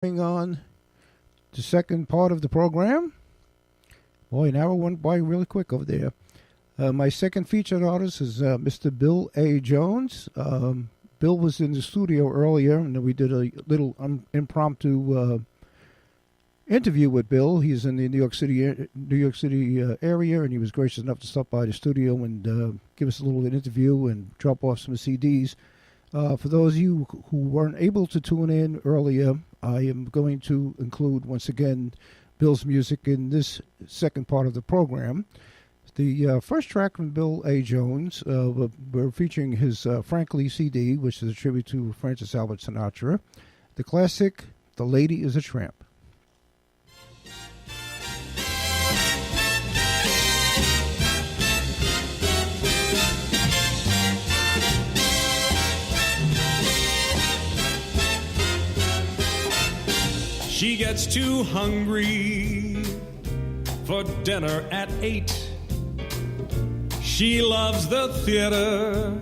Moving on the second part of the program. Boy, an hour went by really quick over there. My second featured artist is Mr. Bill A. Jones. Bill was in the studio earlier, and we did a little impromptu interview with Bill. He's in the New York City area, and he was gracious enough to stop by the studio and give us a little interview and drop off some CDs. For those of you who weren't able to tune in earlier, I am going to include, once again, Bill's music in this second part of the program. The first track from Bill A. Jones, we're featuring his Frankly CD, which is a tribute to Francis Albert Sinatra. The classic, The Lady is a Tramp. She gets too hungry for dinner at 8. She loves the theater,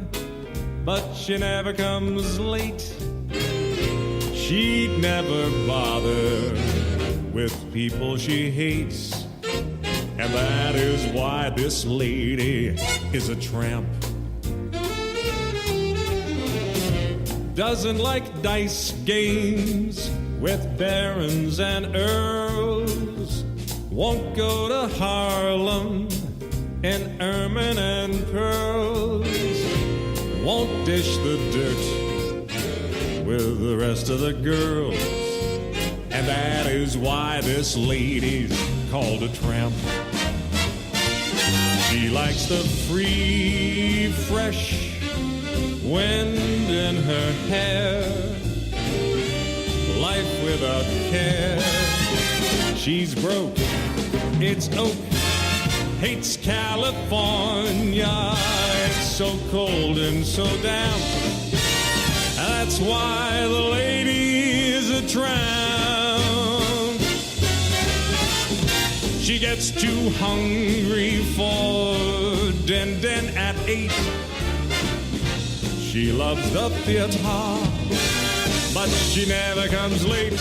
but she never comes late. She'd never bother with people she hates, and that is why this lady is a tramp. Doesn't like dice games with barons and earls, won't go to Harlem in ermine and pearls, won't dish the dirt with the rest of the girls, and that is why this lady's called a tramp. She likes the free, fresh wind in her hair, life without care. She's broke, it's oak, hates California, it's so cold and so damp. That's why the lady is a tramp. She gets too hungry for din-din at 8. She loves the theater, but she never comes late.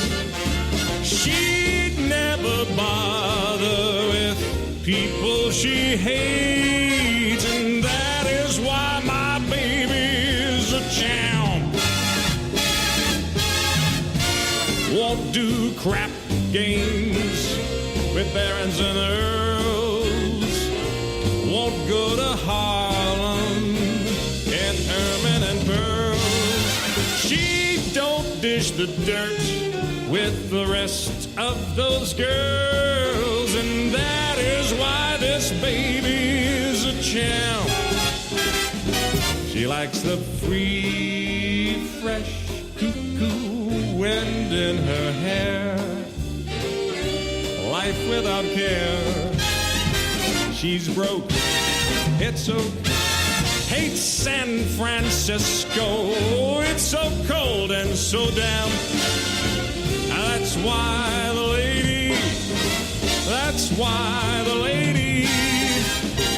She'd never bother with people she hates, and that is why my baby's a champ. Won't do crap games with barons and earls, won't go to Harlem in ermine and pearls. She don't dish the dirt with the rest of those girls, and that is why this baby is a champ. She likes the free, fresh cuckoo wind in her hair, life without care. She's broke, it's so hates San Francisco, it's so cold and so damp. That's why the lady, that's why the lady,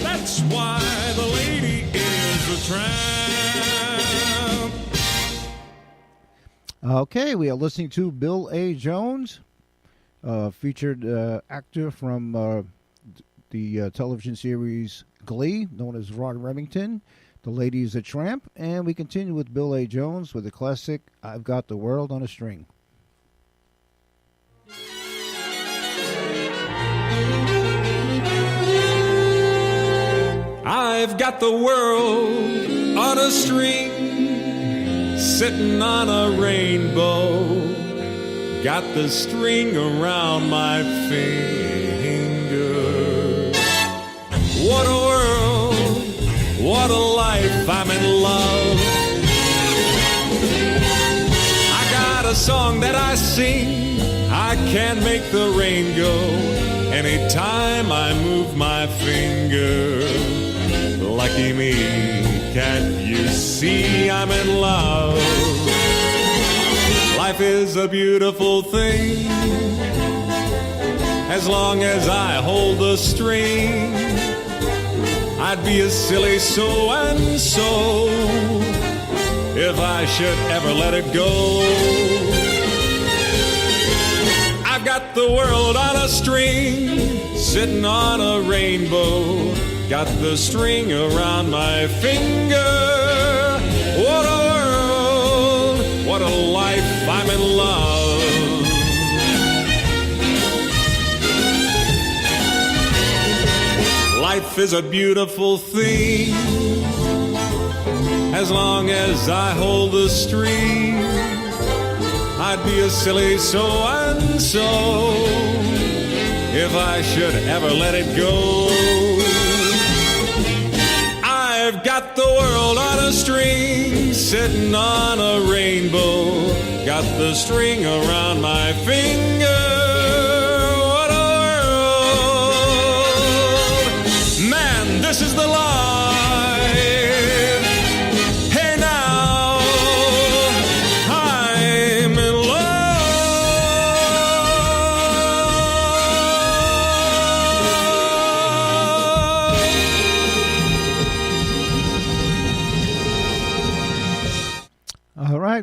that's why the lady is a tramp. Okay, we are listening to Bill A. Jones, featured actor from the television series Glee, known as Rod Remington. The Lady is a Tramp. And we continue with Bill A. Jones with the classic, I've Got the World on a String. I've got the world on a string, sitting on a rainbow, got the string around my finger. What a world, what a life, I'm in love. I got a song that I sing, I can make the rain go anytime I move my finger. Lucky me, can't you see I'm in love? Life is a beautiful thing, as long as I hold the string. I'd be a silly so-and-so if I should ever let it go. got the world on a string, sitting on a rainbow. Got the string around my finger. What a world, what a life, I'm in love. Life is a beautiful thing, as long as I hold the string. I'd be a silly so-and-so if I should ever let it go. I've got the world on a string, sitting on a rainbow. Got the string around my finger. What a world! Man, this is the life.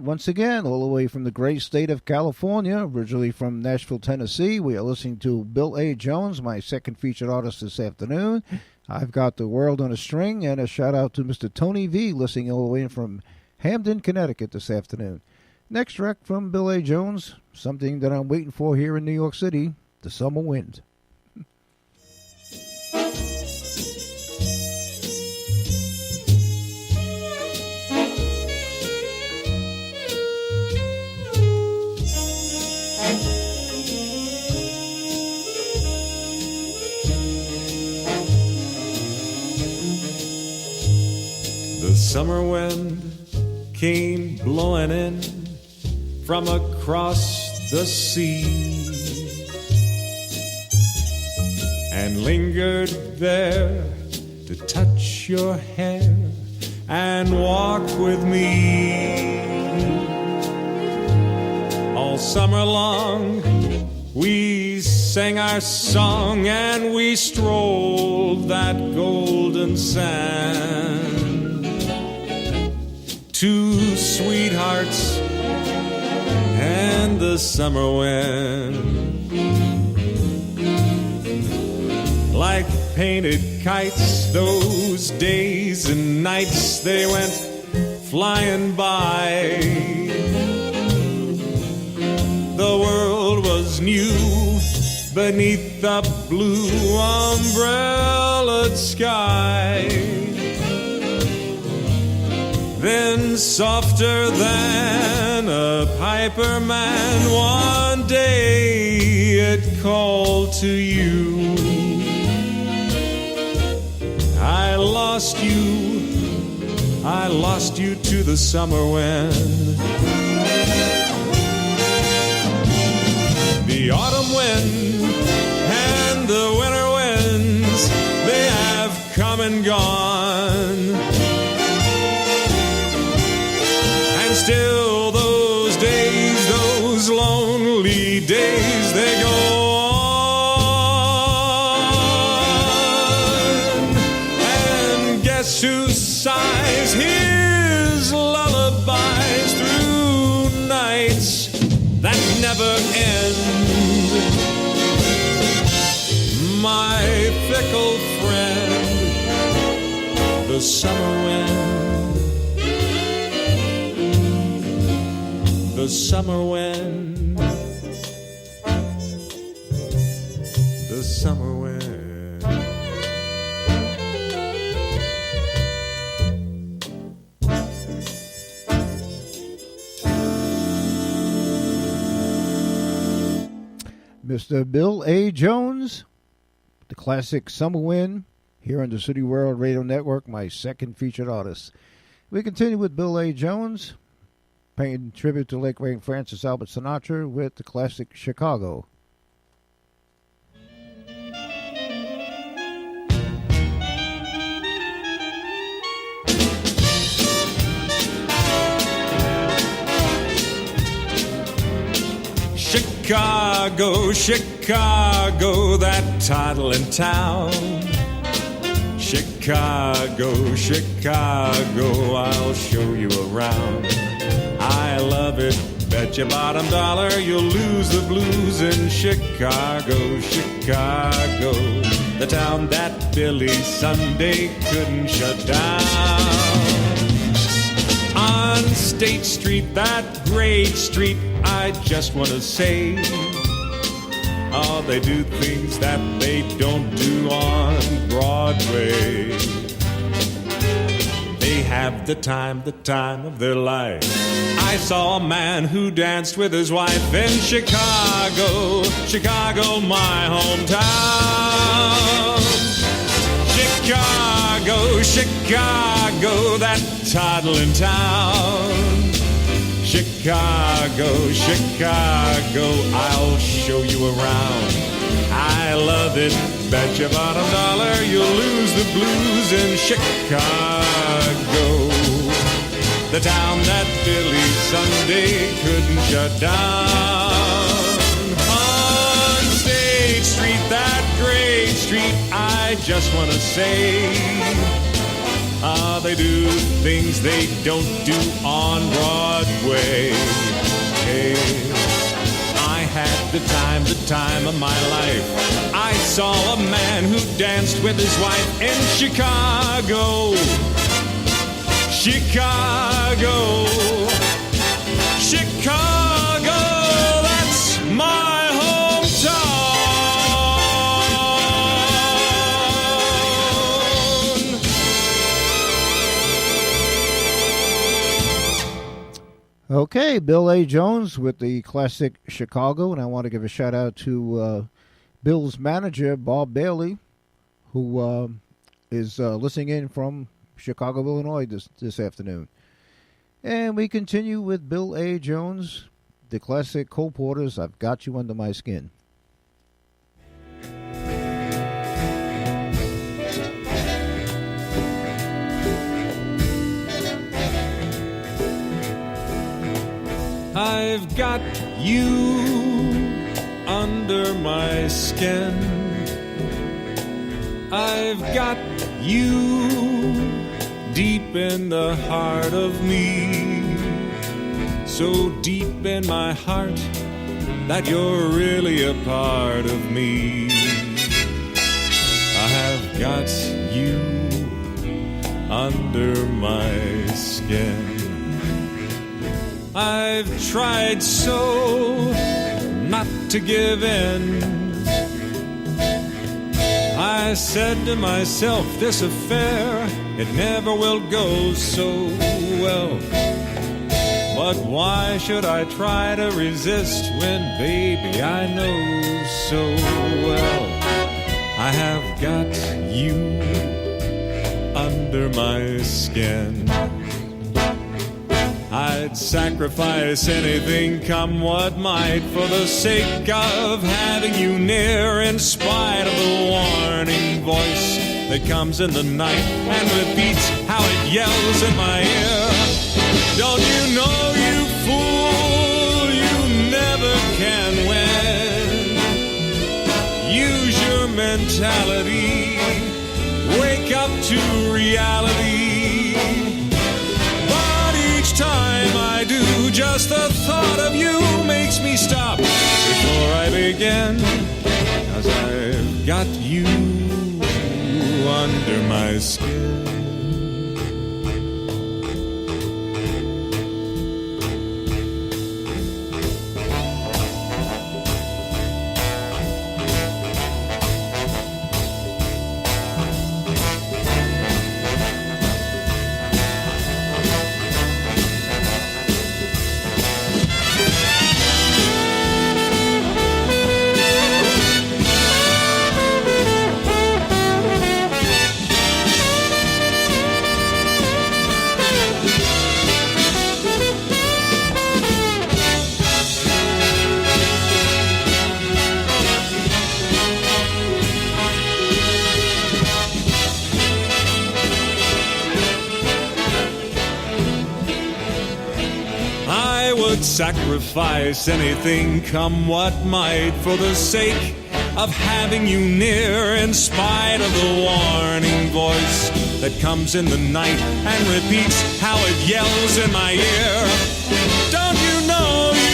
Once again, all the way from the great state of California, originally from Nashville, Tennessee, we are listening to Bill A. Jones, my second featured artist this afternoon. I've got the world on a string, and a shout out to Mr. Tony V, listening all the way from Hamden, Connecticut this afternoon. Next track from Bill A. Jones, something that I'm waiting for here in New York City, The Summer Wind. The summer wind came blowing in from across the sea and lingered there to touch your hair and walk with me. All summer long we sang our song and we strolled that golden sand. Two sweethearts and the summer wind, like painted kites, those days and nights they went flying by. The world was new beneath the blue umbrellaed sky. Then softer than a piper man, one day it called to you. I lost you to the summer wind. The autumn wind and the winter winds, they have come and gone. Still those days, those lonely days, they go on. And guess who sighs his lullabies through nights that never end? My fickle friend, the summer wind. The summer wind, the summer wind. Mr. Bill A. Jones, the classic Summer Wind, here on the City World Radio Network, my second featured artist. We continue with Bill A. Jones, paying tribute to late great Francis Albert Sinatra with the classic Chicago. Chicago, Chicago, that toddling town. Chicago, Chicago, I'll show you around. I love it Bet your bottom dollar you'll lose the blues in Chicago, Chicago, the town that Billy Sunday couldn't shut down. On State Street, that great street, I just want to say, oh, they do things that they don't do on Broadway. They have the time of their life. I saw a man who danced with his wife in Chicago, Chicago, my hometown. Chicago, Chicago, that toddling town. Chicago, Chicago, I'll show you around. I love it. Bet your bottom dollar you'll lose the blues in Chicago, the town that Billy Sunday couldn't shut down. On State Street, that great street, I just want to say, they do things they don't do on Broadway. Hey, I had the time of my life. I saw a man who danced with his wife in Chicago. Chicago, Chicago, that's my hometown. Okay, Bill A. Jones with the classic Chicago, and I want to give a shout out to Bill's manager, Bob Bailey, who is listening in from Chicago, Illinois this afternoon. And we continue with Bill A. Jones, the classic Cole Porter's I've Got You Under My Skin. I've got you under my skin. I've got you deep in the heart of me, so deep in my heart that you're really a part of me. I have got you under my skin. I've tried so not to give in. I said to myself, this affair, it never will go so well. But why should I try to resist when, baby, I know so well I have got you under my skin. I'd sacrifice anything, come what might, for the sake of having you near, in spite of the warning voice that comes in the night and repeats how it yells in my ear. Don't you know, you fool, you never can win. Use your mentality, wake up to reality. Time I do, just the thought of you makes me stop before I begin, 'cause I've got you under my skin. Sacrifice anything, come what might, for the sake of having you near, in spite of the warning voice that comes in the night and repeats how it yells in my ear. Don't you know, you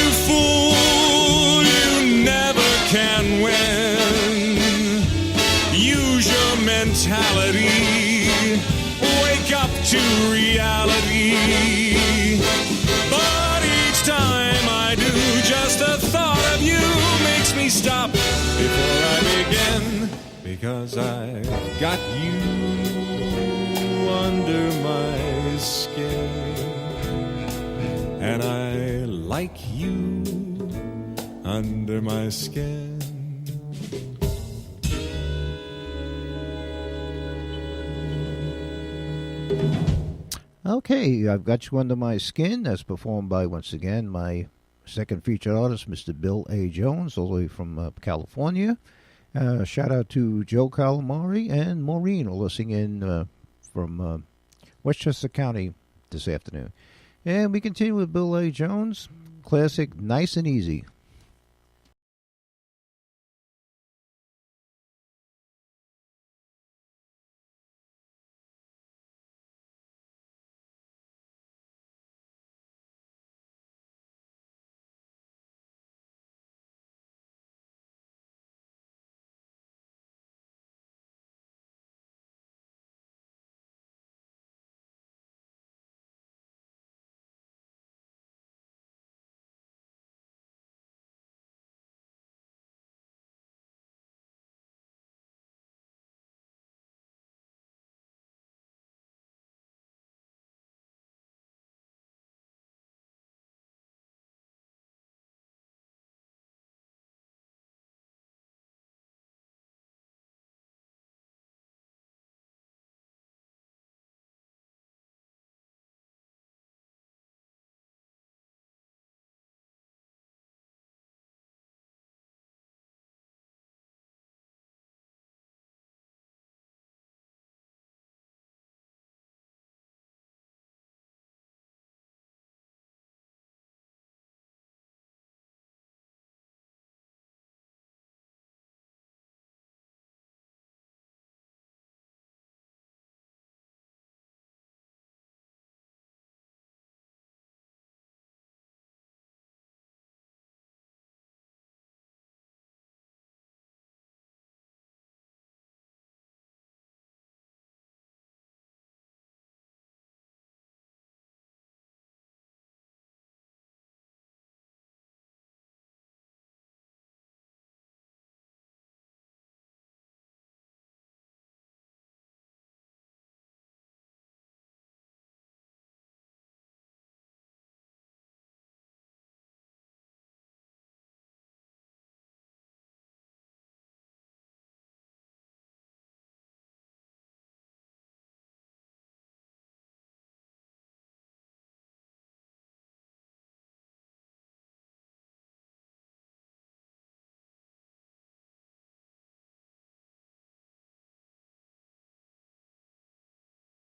to reality. But each time I do, just the thought of you makes me stop before I begin. Because I got you under my skin, and I like you under my skin. Okay, I've Got You Under My Skin. That's performed by, once again, my second featured artist, Mr. Bill A. Jones, all the way from California. Shout out to Joe Calamari and Maureen, who are listening in from Westchester County this afternoon. And we continue with Bill A. Jones, classic Nice and Easy.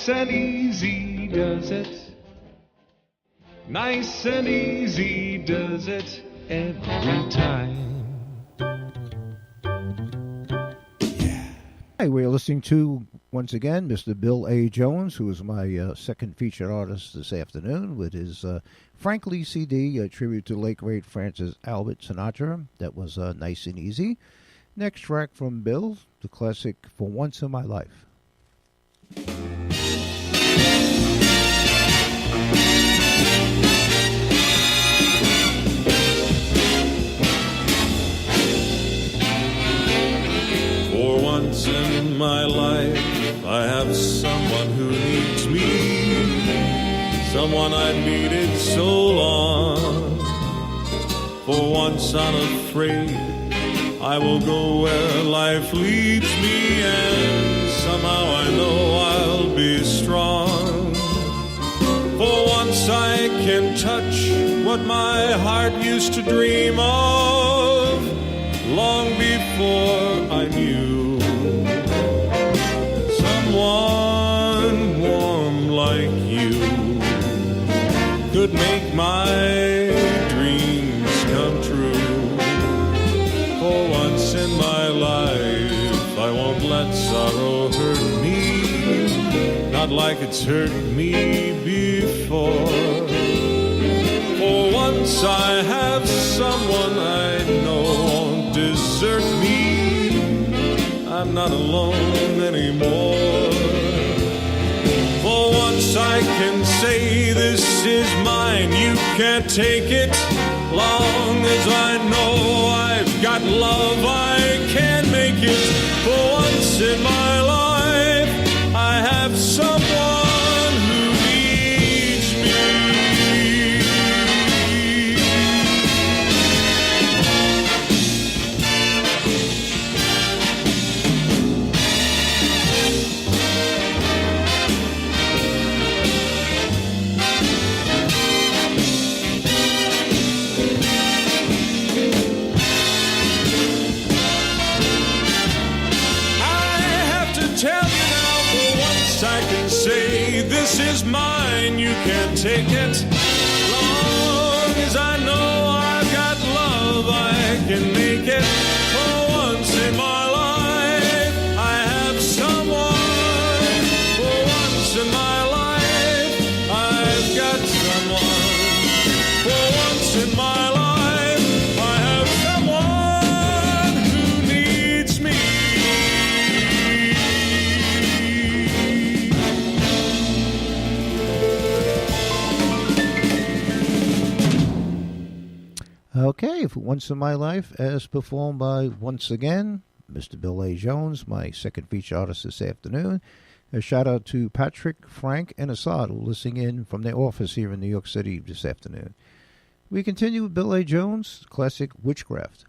And easy does it. Nice and easy does it every time. Hi, we're listening to, once again, Mr. Bill A. Jones, who is my second featured artist this afternoon, with his Frankly CD, a tribute to late great Francis Albert Sinatra. That was Nice and Easy. Next track from Bill, the classic For Once in My Life. For once in my life, I have someone who needs me, someone I've needed so long. For once unafraid, I will go where life leads me, and somehow I know I'll be strong. For once I can touch what my heart used to dream of long before I knew. Someone warm like you could make my dreams come true. For once in my life, I won't let sorrow hurt me, not like it's hurt me before. For once I have someone I know won't desert me, I'm not alone anymore. For once this is mine, you can't take it. Long as I know I've got love, I can make it. For once in my life, I have someone who needs me. I can say this is mine, you can't take it. Long as I know I've got love, I can make it. For once in my life, I have someone. For once in my life, I've got someone. For once in my life, I have someone who needs me. Okay, for Once in My Life, as performed by, once again, Mr. Bill A. Jones, my second feature artist this afternoon. A shout out to Patrick, Frank, and Assad, who are listening in from their office here in New York City this afternoon. We continue with Bill A. Jones' classic Witchcraft.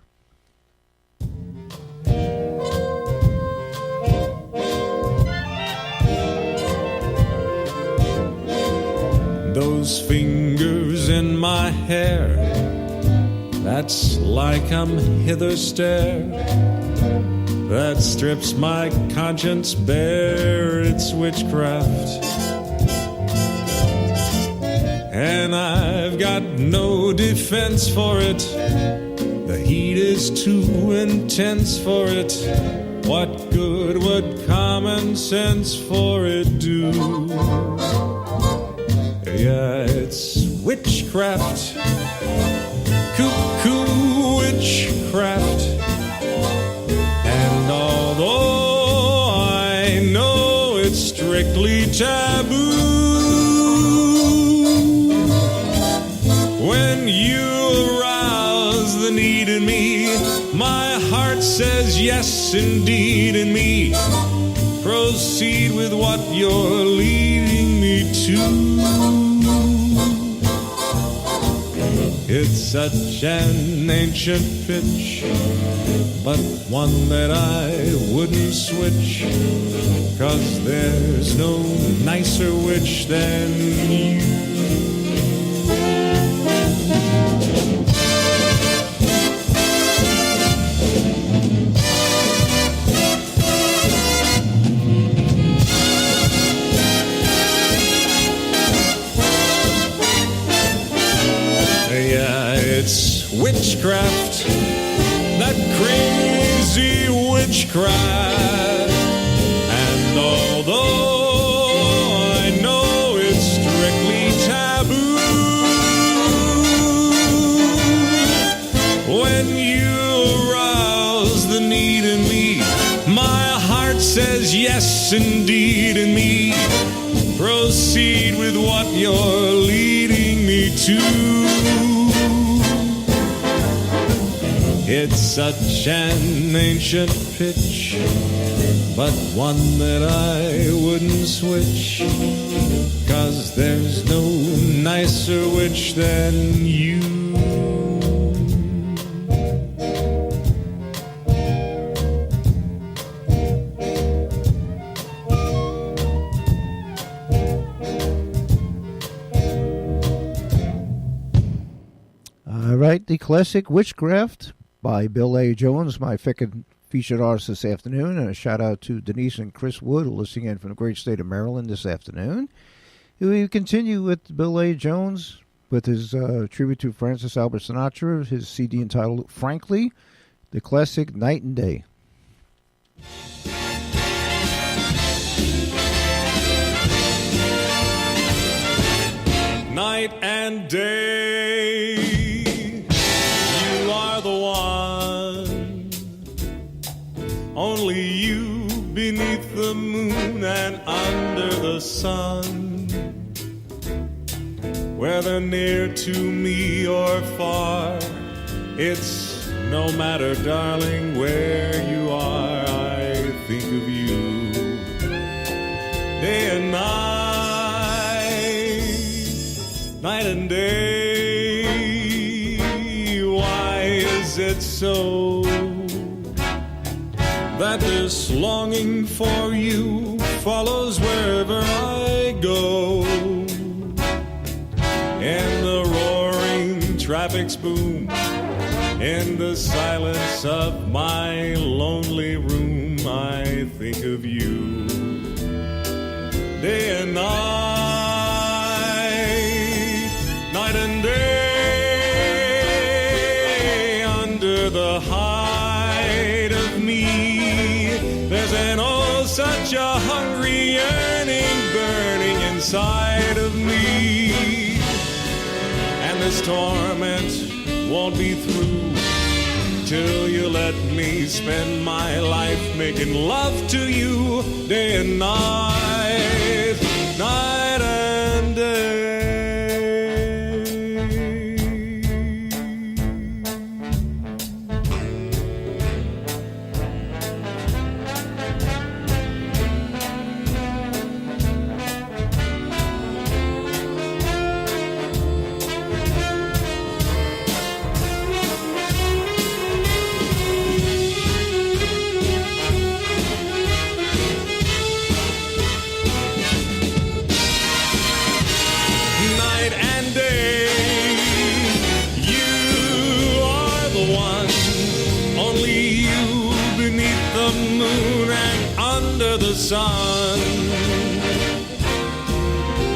Those fingers in my hair, that's like I'm hither stare. That strips my conscience bare, it's witchcraft. And I've got no defense for it. The heat is too intense for it. What good would common sense for it do? Yeah, it's witchcraft. Cuckoo witchcraft. And although I know it's strictly taboo, when you arouse the need in me, my heart says yes indeed in me. Proceed with what you're leading me to. It's such an ancient pitch, but one that I wouldn't switch, 'cause there's no nicer witch than you. Witchcraft, that crazy witchcraft. And although I know it's strictly taboo, when you arouse the need in me, my heart says yes indeed in me. Proceed with what you're leading me to. It's such an ancient pitch, but one that I wouldn't switch, 'cause there's no nicer witch than you. All right, the classic Witchcraft by Bill A. Jones, my second featured artist this afternoon. And a shout out to Denise and Chris Wood, who are listening in from the great state of Maryland this afternoon. We continue with Bill A. Jones with his tribute to Francis Albert Sinatra, his CD entitled Frankly, the classic Night and Day. Night and day, you are the one. Only you beneath the moon and under the sun. whether near to me or far. It's no matter, darling, where you are, I think of you day and night and day. Why is it so that this longing for you follows wherever I go? In the roaring traffic's boom, in the silence of my lonely room, I think of you day and night and day. Under the hide of me, there's an oh such a hungry yearning burning inside of me. And this torment won't be through till you let me spend my life making love to you day and night, night and day. Sun,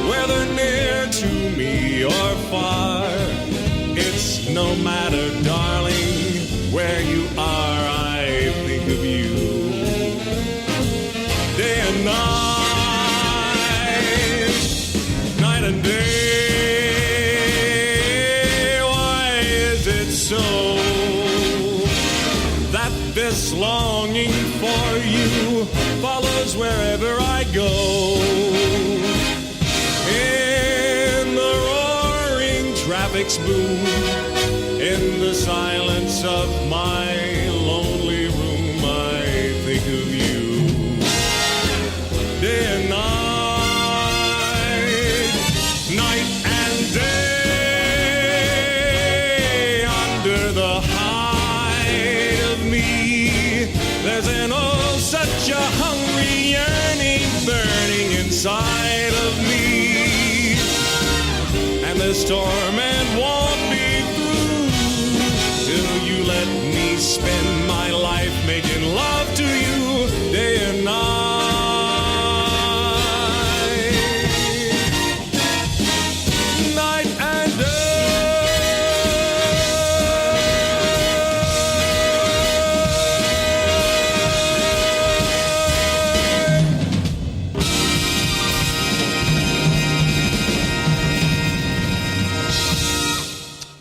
whether near to me or far, it's no matter, darling, where you are, I think of you day and night and day. Why is it so that this longing for you follows wherever I go? In the roaring traffic's boom, in the silence of my lonely room, I think of you day and night and day. Under the hide of me, there's an oh such a hungry yearning burning inside of me. And this torment won't be through till you let me spend my life making love to you day and night. Night and day.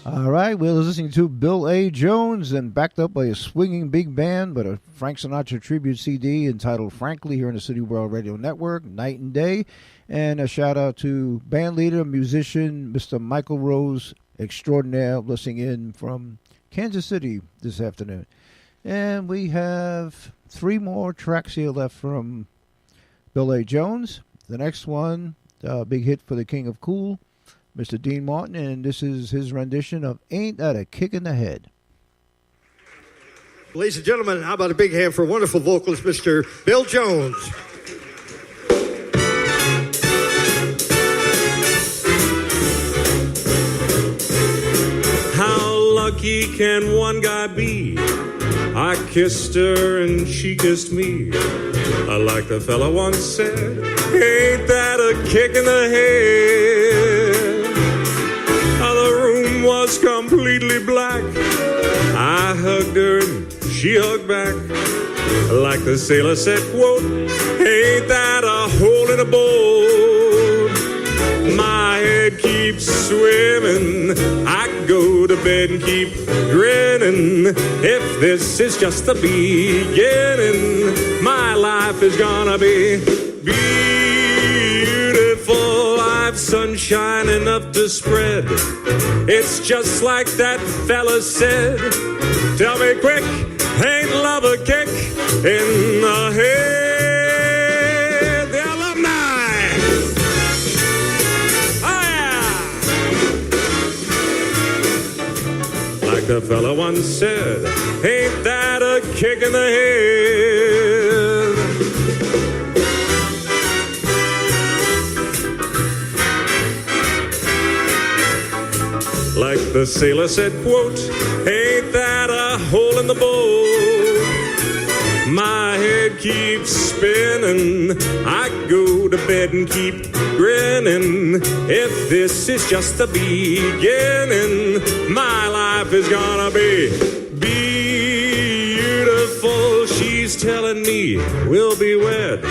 All right, we're listening to Bill A. Jones and backed up by a swinging big band, but a Frank Sinatra tribute CD entitled Frankly here on the City World Radio Network, Night and Day. And a shout out to band leader, musician, Mr. Michael Rose Extraordinaire, listening in from Kansas City this afternoon. And we have 3 more tracks here left from Bill A. Jones. The next one, big hit for the King of Cool, Mr. Dean Martin, and this is his rendition of Ain't That a Kick in the Head. Ladies and gentlemen, how about a big hand for wonderful vocalist, Mr. Bill Jones. How lucky can one guy be? I kissed her and she kissed me. Like the fella once said, ain't that a kick in the head? The room was completely black. I hugged her and she hugged back. Like the sailor said, quote, ain't that a hole in a boat? My head keeps swimming. I go to bed and keep grinning. If this is just the beginning, my life is gonna be beautiful. I've sunshine enough to spread. It's just like that fella said. Tell me quick, ain't love a kick in the head? The alumni! Oh yeah! Like the fella once said, ain't that a kick in the head? Like the sailor said, quote, ain't that a hole in the boat? My head keeps spinning, I go to bed and keep grinning. If this is just the beginning, my life is gonna be beautiful. She's telling me we'll be wed.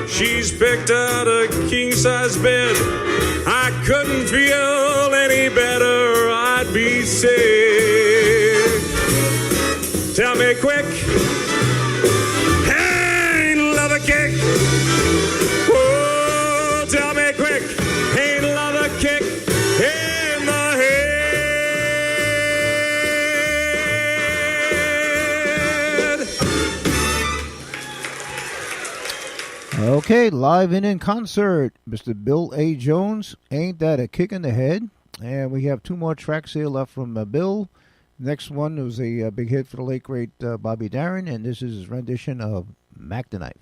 She's picked out a king-size bed. I couldn't feel any better, I'd be sick. Tell me quick, ain't love a kick? Oh, tell me quick, ain't love a kick in the head? Okay, live and in concert, Mr. Bill A. Jones, Ain't That a Kick in the Head? And we have two more tracks here left from Bill. Next one was a big hit for the late, great Bobby Darin, and this is his rendition of Mac the Knife.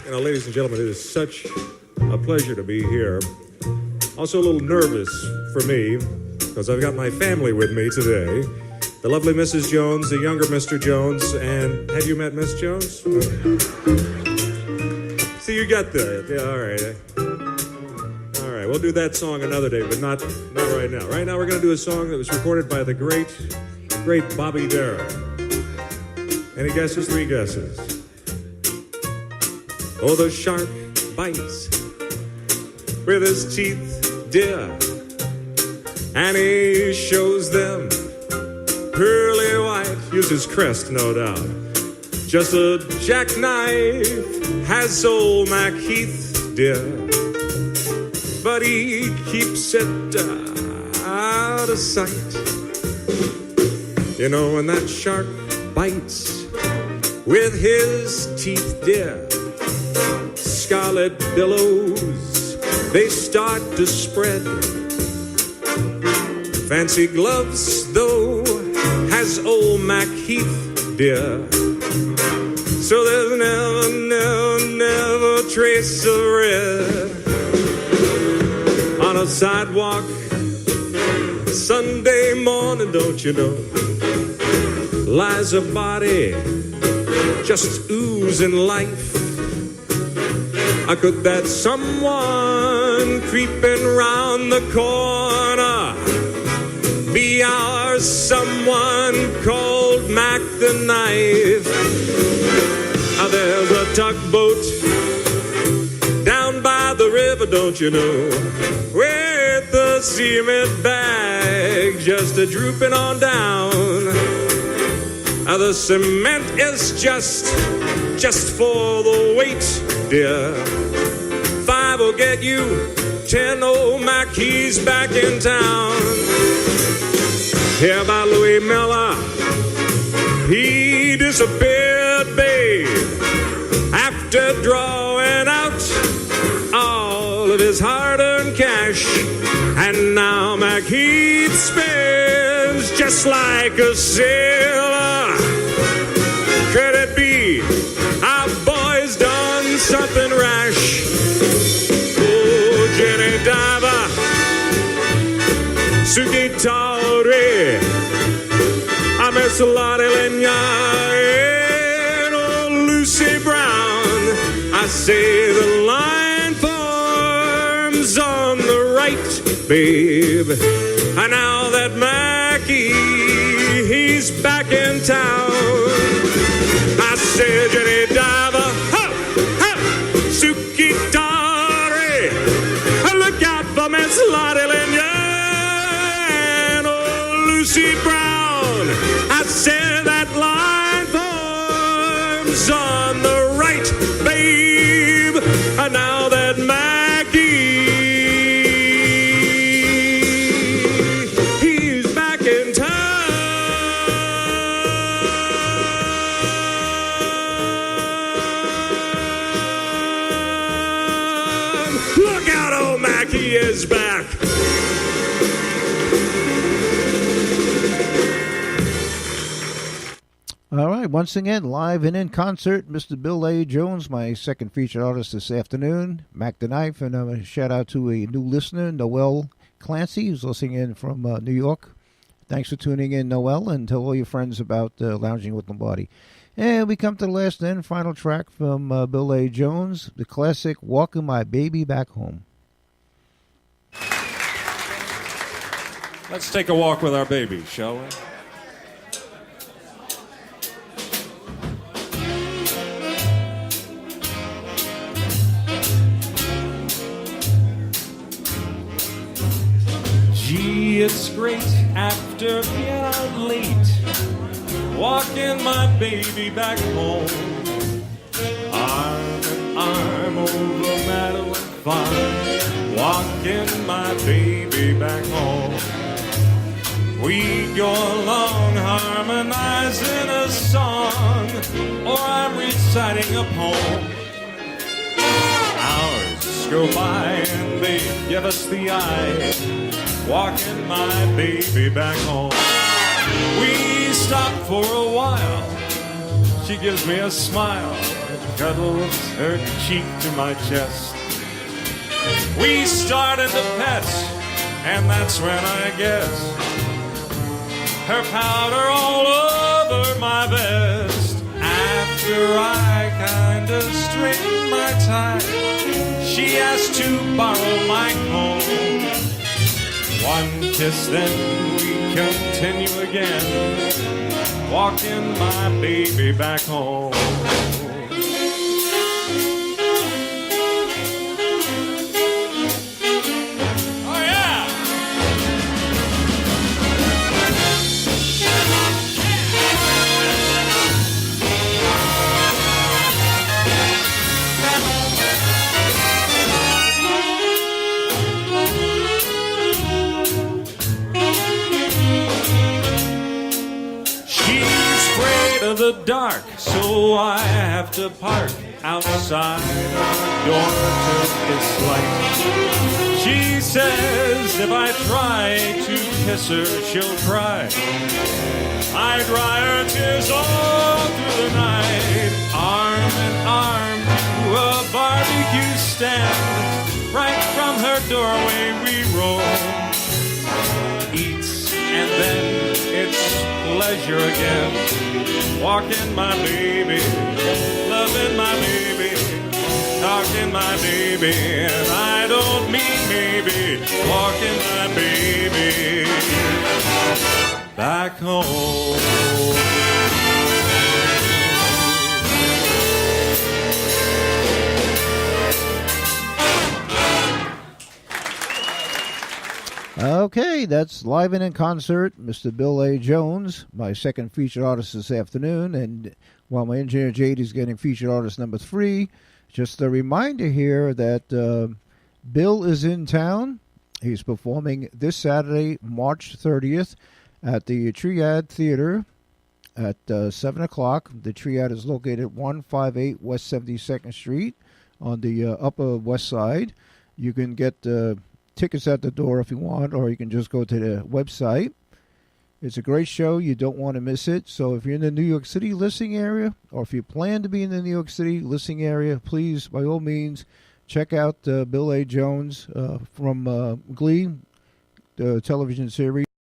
You know, ladies and gentlemen, it is such a pleasure to be here. Also a little nervous for me, because I've got my family with me today. The lovely Mrs. Jones, the younger Mr. Jones, and have you met Miss Jones? See, you got that. Yeah, all right. All right, we'll do that song another day, but not right now. Right now we're going to do a song that was recorded by the great Bobby Darin. Any guesses? 3 guesses. Oh, the shark bites with his teeth, dear, and he shows them pearly white, uses crest, no doubt. Just a jackknife has old Mac Heath, dear, but he keeps it out of sight. You know, when that shark bites with his teeth, dear, scarlet billows, they start to spread. Fancy gloves, though, has old Mac Heath, dear. So there's never trace of red. On a sidewalk, Sunday morning, don't you know, lies a body just oozing life. Could that someone creeping round the corner be our someone called Mac the Knife? There's a tugboat down by the river, don't you know, with the cement bag just a drooping on down. The cement is just for the weight, dear. 5 will get you, 10 old Mac, he's back in town. Here by Louis Miller, he disappeared, babe, after drawing out all of his hard-earned cash. And now Mac Heath spins just like a sailor. Could it be our boy's done something rash? Oh, Jenny Diver, Suki Tauri, I miss Lottie Lenya, and old Lucy Brown. I say the line forms on the right, babe. And now that Mackie, he's back in town, I say Jenny Diver, ho, ho, Suki Tauri, look out for Miss Lottie Lenya and old Lucy Brown. I said that line forms on the right, babe. And is back. All right, once again, live and in concert, Mr. Bill A. Jones, my second featured artist this afternoon, Mac the Knife, and a shout out to a new listener, Noel Clancy, who's listening in from New York. Thanks for tuning in, Noel, and tell all your friends about Lounging with Lombardi. And we come to the last and final track from Bill A. Jones, the classic Walking My Baby Back Home. Let's take a walk with our baby, shall we? Gee, it's great after being out late, walking my baby back home. Arm in arm over Madeline Farm, walking my baby back home. We go along harmonizing a song, or I'm reciting a poem. Hours go by and they give us the eye, walking my baby back home. We stop for a while, she gives me a smile, cuddles her cheek to my chest. We started to pet, and that's when I guess her powder all over my vest. After I kinda straighten my tie, she asked to borrow my comb. One kiss, then we continue again, walking my baby back home. The dark, so I have to park outside the door to kiss light. She says if I try to kiss her, she'll cry. I dry her tears all through the night. Arm in arm to a barbecue stand, right from her doorway we roll. Eats and then it's pleasure again, walking my baby, loving my baby, talking my baby, and I don't mean maybe, walking my baby back home. Okay, that's live and in concert, Mr. Bill A. Jones, my second featured artist this afternoon. And while my engineer Jade is getting featured artist number 3, just a reminder here that Bill is in town. He's performing this Saturday, March 30th, at the Triad Theater at 7 o'clock. The Triad is located at 158 West 72nd Street on the Upper West Side. You can get tickets at the door if you want, or you can just go to the website. It's a great show. You don't want to miss it. So if you're in the New York City listening area, or if you plan to be in the New York City listening area, please, by all means, check out Bill A. Jones from Glee, the television series.